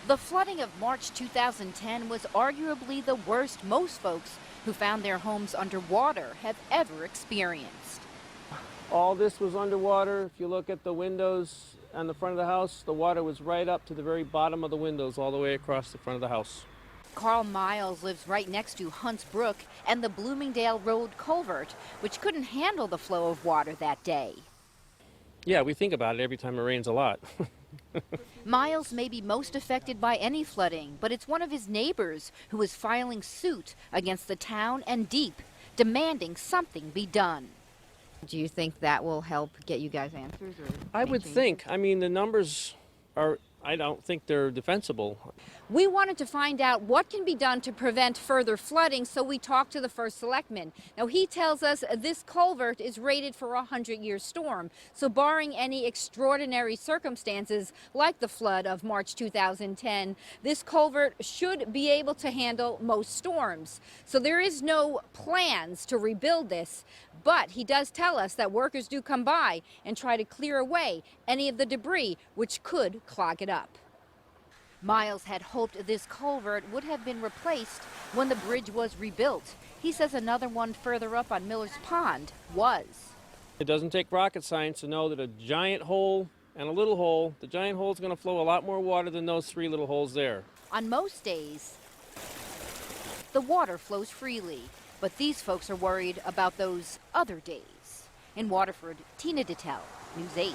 The flooding of March 2010 was arguably the worst most folks who found their homes underwater have ever experienced. All this was underwater. If you look at the windows on the front of the house, the water was right up to the very bottom of the windows all the way across the front of the house. Carl Miles lives right next to Hunts Brook and the Bloomingdale Road culvert, which couldn't handle the flow of water that day. Yeah, we think about it every time it rains a lot. Miles may be most affected by any flooding, but it's one of his neighbors who is filing suit against the town and DEEP, demanding something be done. Do you think that will help get you guys answers? I would think. I mean, the numbers are, I don't think they're defensible. We wanted to find out what can be done to prevent further flooding, so we talked to the first selectman. Now, he tells us this culvert is rated for a 100-year storm, so barring any extraordinary circumstances like the flood of March 2010, this culvert should be able to handle most storms. So there is no plans to rebuild this, but he does tell us that workers do come by and try to clear away any of the debris which could clog it up. Miles had hoped this culvert would have been replaced when the bridge was rebuilt. He says another one further up on Miller's Pond was. It doesn't take rocket science to know that a giant hole and a little hole, the giant hole is going to flow a lot more water than those three little holes there. On most days, the water flows freely, but these folks are worried about those other days. In Waterford, Tina Dittel, News 8.